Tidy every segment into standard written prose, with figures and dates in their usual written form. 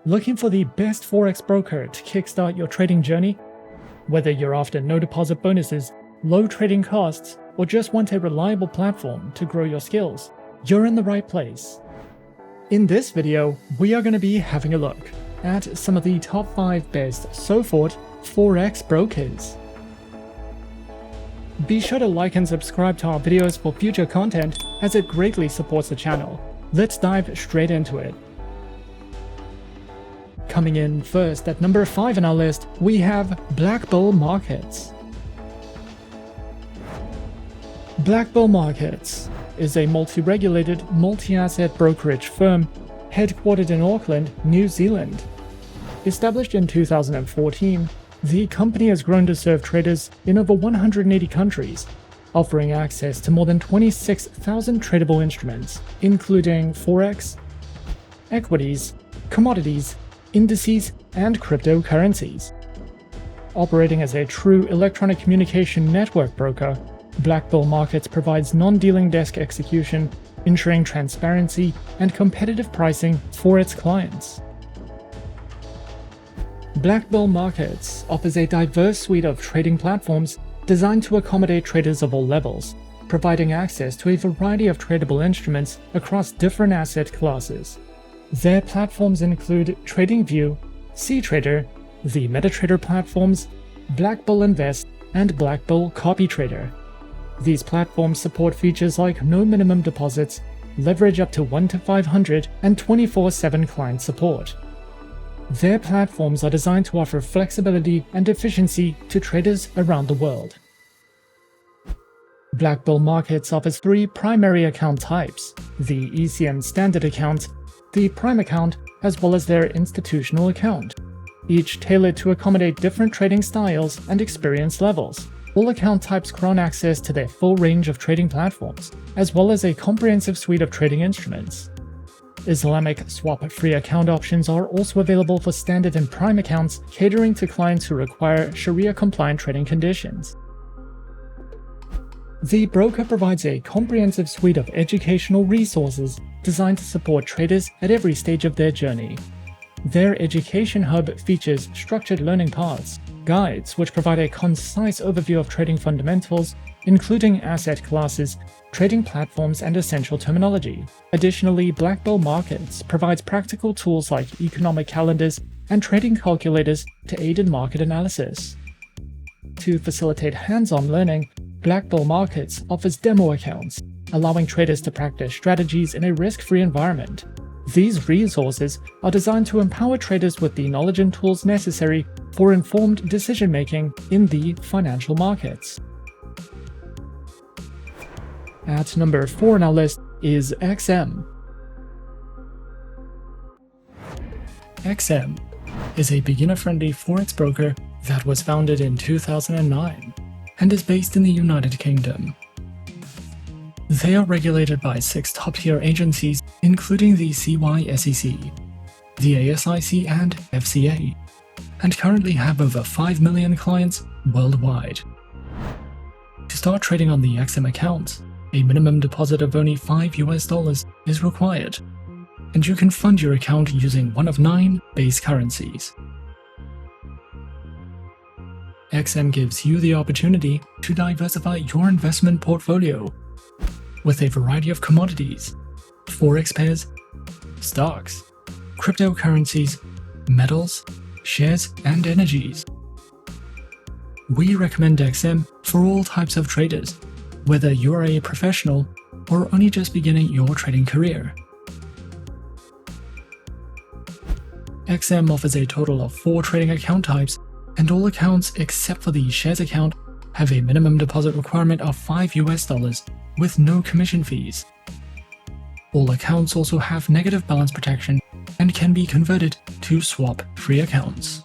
Looking for the best Forex broker to kickstart your trading journey? Whether you're after no deposit bonuses, low trading costs, or just want a reliable platform to grow your skills, you're in the right place. In this video, we are going to be having a look at some of the top 5 best SoFort Forex brokers. Be sure to like and subscribe to our videos for future content, as it greatly supports the channel. Let's dive straight into it. Coming in first at number 5 on our list, we have Blackbull Markets. Blackbull Markets is a multi-regulated, multi-asset brokerage firm headquartered in Auckland, New Zealand. Established in 2014, the company has grown to serve traders in over 180 countries, offering access to more than 26,000 tradable instruments, including Forex, Equities, Commodities, Indices, and Cryptocurrencies. Operating as a true electronic communication network broker, Blackbull Markets provides non-dealing desk execution, ensuring transparency and competitive pricing for its clients. Blackbull Markets offers a diverse suite of trading platforms designed to accommodate traders of all levels, providing access to a variety of tradable instruments across different asset classes. Their platforms include TradingView, CTrader, the MetaTrader platforms, Blackbull Invest, and Blackbull CopyTrader. These platforms support features like no minimum deposits, leverage up to 1 to 500, and 24/7 client support. Their platforms are designed to offer flexibility and efficiency to traders around the world. Blackbull Markets offers 3 primary account types: the ECN Standard Account, the Prime Account, as well as their Institutional Account, each tailored to accommodate different trading styles and experience levels. All account types grant access to their full range of trading platforms, as well as a comprehensive suite of trading instruments. Islamic swap-free account options are also available for standard and prime accounts, catering to clients who require Sharia-compliant trading conditions. The broker provides a comprehensive suite of educational resources designed to support traders at every stage of their journey. Their education hub features structured learning paths, guides which provide a concise overview of trading fundamentals, including asset classes, trading platforms, and essential terminology. Additionally, Blackbull Markets provides practical tools like economic calendars and trading calculators to aid in market analysis. To facilitate hands-on learning, Blackbull Markets offers demo accounts, allowing traders to practice strategies in a risk-free environment. These resources are designed to empower traders with the knowledge and tools necessary for informed decision-making in the financial markets. At number 4 on our list is XM. XM is a beginner-friendly Forex broker that was founded in 2009 and is based in the United Kingdom. They are regulated by 6 top-tier agencies, including the CYSEC, the ASIC, and FCA, and currently have over 5 million clients worldwide. To start trading on the XM account, a minimum deposit of only $5 is required, and you can fund your account using one of 9 base currencies. XM gives you the opportunity to diversify your investment portfolio with a variety of commodities, Forex pairs, stocks, cryptocurrencies, metals, shares, and energies. We recommend XM for all types of traders, whether you're a professional or only just beginning your trading career. XM offers a total of 4 trading account types, and all accounts except for the shares account have a minimum deposit requirement of $5 with no commission fees. All accounts also have negative balance protection and can be converted to swap-free accounts.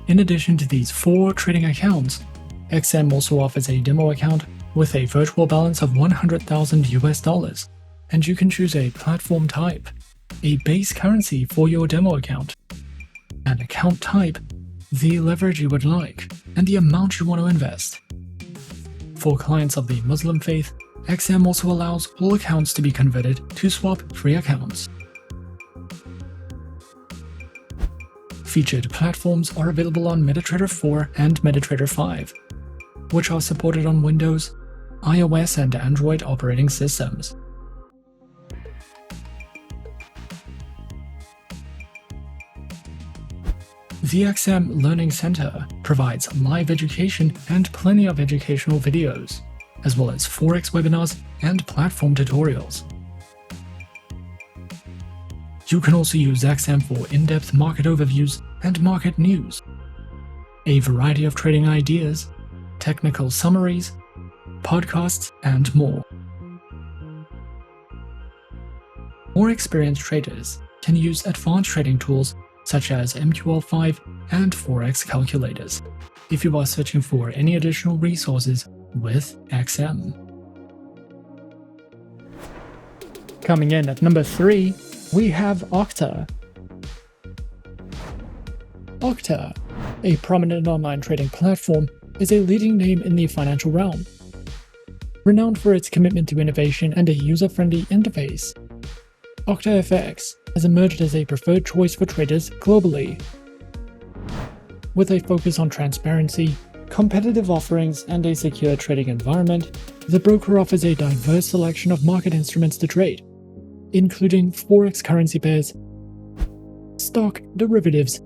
In addition to these 4 trading accounts, XM also offers a demo account with a virtual balance of $100,000, and you can choose a platform type, a base currency for your demo account, an account type, the leverage you would like, and the amount you want to invest. For clients of the Muslim faith, XM also allows all accounts to be converted to swap-free accounts. Featured platforms are available on MetaTrader 4 and MetaTrader 5, which are supported on Windows, iOS and Android operating systems. The XM Learning Center provides live education and plenty of educational videos, as well as Forex webinars and platform tutorials. You can also use XM for in-depth market overviews and market news, a variety of trading ideas, technical summaries, podcasts, and more. More experienced traders can use advanced trading tools such as MQL5 and Forex calculators if you are searching for any additional resources with XM. Coming in at number 3, we have Octa. Octa, a prominent online trading platform, is a leading name in the financial realm. Renowned for its commitment to innovation and a user-friendly interface, OctaFX has emerged as a preferred choice for traders globally. With a focus on transparency, competitive offerings, and a secure trading environment, the broker offers a diverse selection of market instruments to trade, including Forex currency pairs, stock derivatives,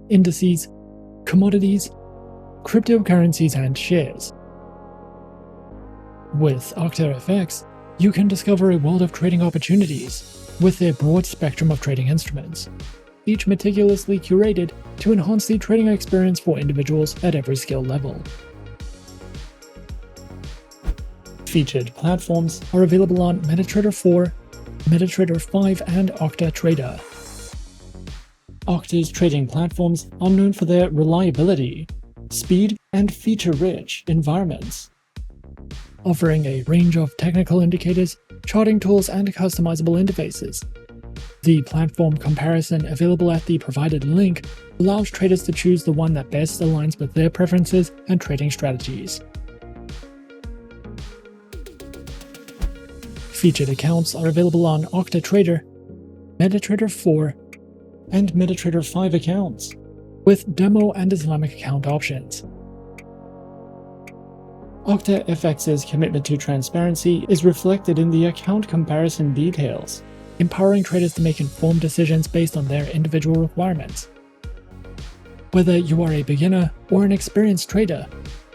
indices, commodities, cryptocurrencies, and shares. With OctaFX, you can discover a world of trading opportunities with their broad spectrum of trading instruments, each meticulously curated to enhance the trading experience for individuals at every skill level. Featured platforms are available on MetaTrader 4, MetaTrader 5, and OctaTrader. Octa's trading platforms are known for their reliability, speed, and feature-rich environments, offering a range of technical indicators, charting tools, and customizable interfaces. The platform comparison available at the provided link allows traders to choose the one that best aligns with their preferences and trading strategies. Featured accounts are available on OctaTrader, MetaTrader 4, and MetaTrader 5 accounts, with demo and Islamic account options. OctaFX's commitment to transparency is reflected in the account comparison details, empowering traders to make informed decisions based on their individual requirements. Whether you are a beginner or an experienced trader,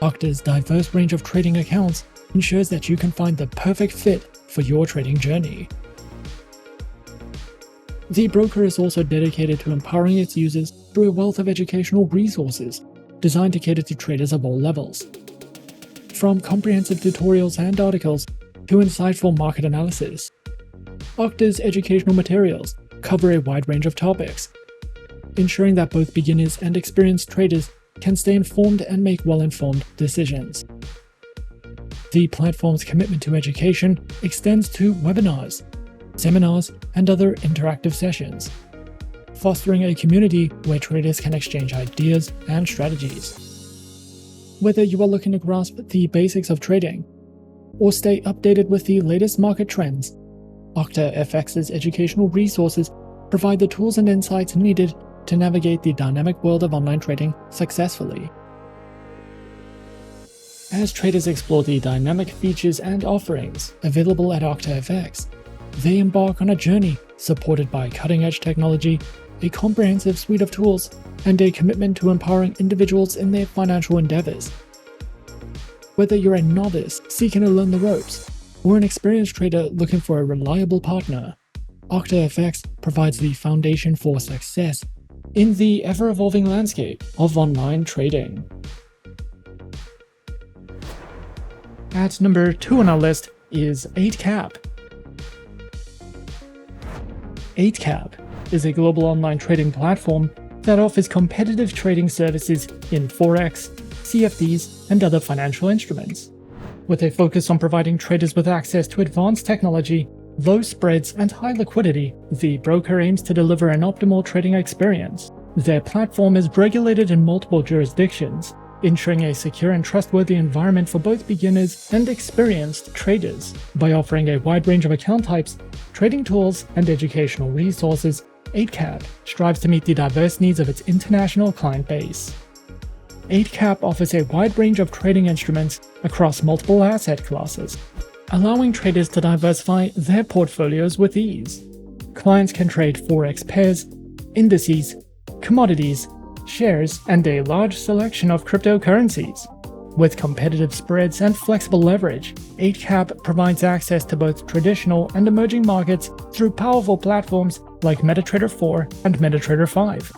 Octa's diverse range of trading accounts ensures that you can find the perfect fit for your trading journey. The broker is also dedicated to empowering its users through a wealth of educational resources designed to cater to traders of all levels. From comprehensive tutorials and articles to insightful market analysis, Octa's educational materials cover a wide range of topics, ensuring that both beginners and experienced traders can stay informed and make well-informed decisions. The platform's commitment to education extends to webinars, seminars, and other interactive sessions, fostering a community where traders can exchange ideas and strategies. Whether you are looking to grasp the basics of trading or stay updated with the latest market trends, OctaFX's educational resources provide the tools and insights needed to navigate the dynamic world of online trading successfully. As traders explore the dynamic features and offerings available at OctaFX, they embark on a journey supported by cutting-edge technology, a comprehensive suite of tools, and a commitment to empowering individuals in their financial endeavors. Whether you're a novice seeking to learn the ropes, or an experienced trader looking for a reliable partner, OctaFX provides the foundation for success in the ever-evolving landscape of online trading. At number 2 on our list is Eightcap. Eightcap is a global online trading platform that offers competitive trading services in Forex, CFDs, and other financial instruments. With a focus on providing traders with access to advanced technology, low spreads, and high liquidity, the broker aims to deliver an optimal trading experience. Their platform is regulated in multiple jurisdictions, ensuring a secure and trustworthy environment for both beginners and experienced traders. By offering a wide range of account types, trading tools, and educational resources, Eightcap strives to meet the diverse needs of its international client base. Eightcap offers a wide range of trading instruments across multiple asset classes, allowing traders to diversify their portfolios with ease. Clients can trade Forex pairs, indices, commodities, shares, and a large selection of cryptocurrencies. With competitive spreads and flexible leverage, Eightcap provides access to both traditional and emerging markets through powerful platforms like MetaTrader 4 and MetaTrader 5.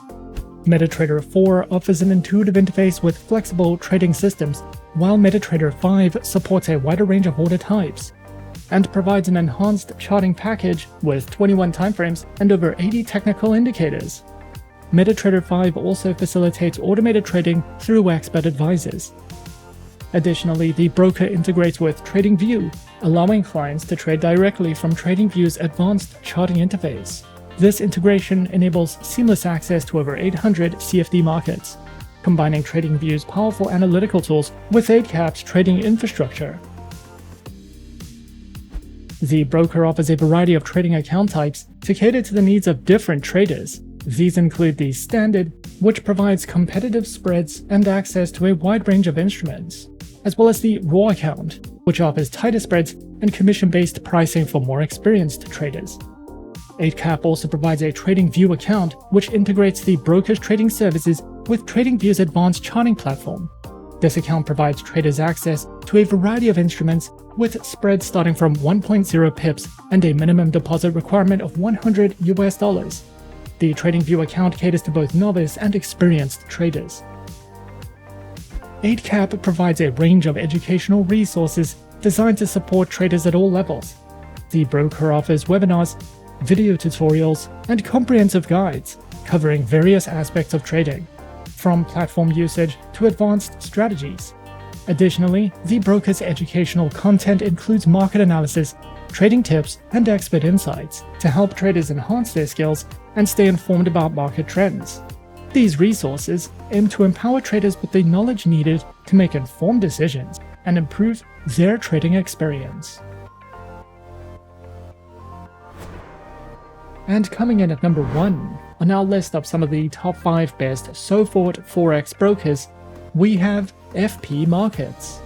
MetaTrader 4 offers an intuitive interface with flexible trading systems, while MetaTrader 5 supports a wider range of order types and provides an enhanced charting package with 21 timeframes and over 80 technical indicators. MetaTrader 5 also facilitates automated trading through expert advisors. Additionally, the broker integrates with TradingView, allowing clients to trade directly from TradingView's advanced charting interface. This integration enables seamless access to over 800 CFD markets, combining TradingView's powerful analytical tools with Eightcap's trading infrastructure. The broker offers a variety of trading account types to cater to the needs of different traders. These include the Standard, which provides competitive spreads and access to a wide range of instruments, as well as the Raw account, which offers tighter spreads and commission-based pricing for more experienced traders. Eightcap also provides a TradingView account, which integrates the broker's trading services with TradingView's advanced charting platform. This account provides traders access to a variety of instruments with spreads starting from 1.0 pips and a minimum deposit requirement of $100 US. The TradingView account caters to both novice and experienced traders. Eightcap provides a range of educational resources designed to support traders at all levels. The broker offers webinars, video tutorials, and comprehensive guides covering various aspects of trading, from platform usage to advanced strategies. Additionally, the broker's educational content includes market analysis, trading tips, and expert insights to help traders enhance their skills and stay informed about market trends. These resources aim to empower traders with the knowledge needed to make informed decisions and improve their trading experience. And coming in at number 1 on our list of some of the top 5 best SoFort Forex brokers, we have FP Markets.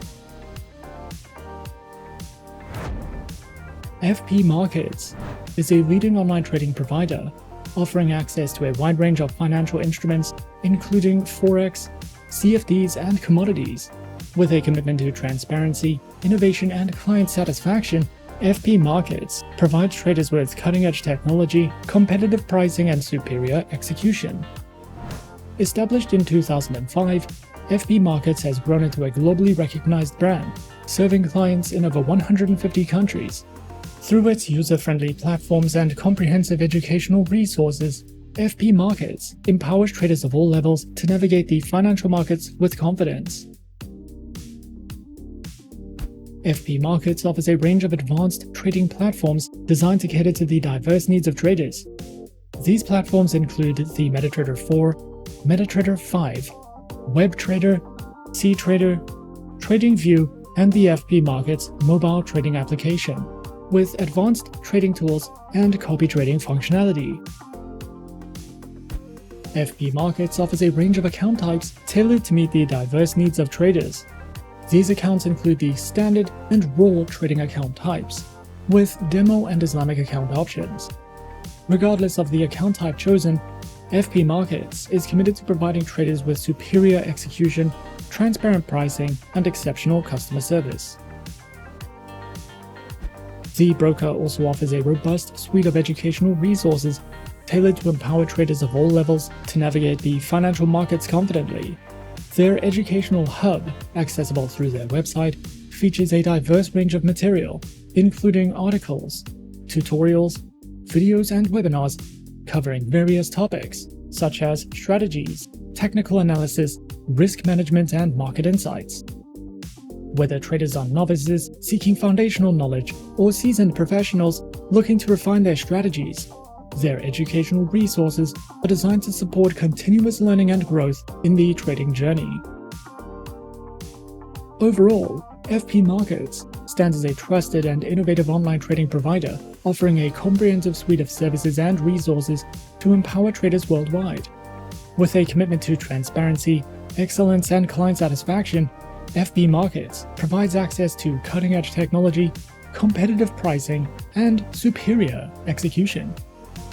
FP Markets is a leading online trading provider, offering access to a wide range of financial instruments, including Forex, CFDs, and commodities. With a commitment to transparency, innovation, and client satisfaction, FP Markets provides traders with cutting-edge technology, competitive pricing, and superior execution. Established in 2005, FP Markets has grown into a globally recognized brand, serving clients in over 150 countries. Through its user-friendly platforms and comprehensive educational resources, FP Markets empowers traders of all levels to navigate the financial markets with confidence. FP Markets offers a range of advanced trading platforms designed to cater to the diverse needs of traders. These platforms include the MetaTrader 4, MetaTrader 5, WebTrader, CTrader, TradingView, and the FP Markets mobile trading application, with advanced trading tools and copy trading functionality. FP Markets offers a range of account types tailored to meet the diverse needs of traders. These accounts include the Standard and Raw trading account types, with Demo and Islamic account options. Regardless of the account type chosen, FP Markets is committed to providing traders with superior execution, transparent pricing, and exceptional customer service. The broker also offers a robust suite of educational resources tailored to empower traders of all levels to navigate the financial markets confidently. Their educational hub, accessible through their website, features a diverse range of material, including articles, tutorials, videos, and webinars covering various topics such as strategies, technical analysis, risk management, and market insights. Whether traders are novices seeking foundational knowledge or seasoned professionals looking to refine their strategies, their educational resources are designed to support continuous learning and growth in the trading journey. Overall, FP Markets stands as a trusted and innovative online trading provider, offering a comprehensive suite of services and resources to empower traders worldwide. With a commitment to transparency, excellence, and client satisfaction, FP Markets provides access to cutting-edge technology, competitive pricing, and superior execution.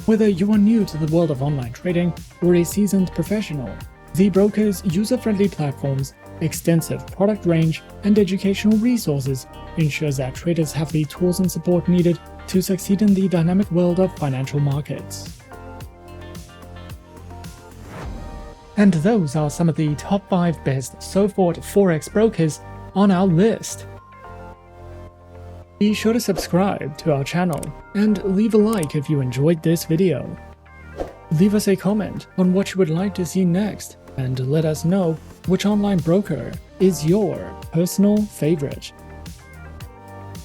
Whether you are new to the world of online trading or a seasoned professional, the broker's user-friendly platforms, extensive product range, and educational resources ensures that traders have the tools and support needed to succeed in the dynamic world of financial markets. And those are some of the top 5 best SoFort Forex brokers on our list. Be sure to subscribe to our channel and leave a like if you enjoyed this video. Leave us a comment on what you would like to see next and let us know which online broker is your personal favorite.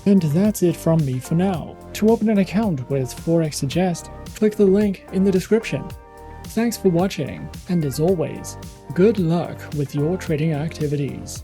And that's it from me for now. To open an account with Forexsuggest, click the link in the description. Thanks for watching, and as always, good luck with your trading activities.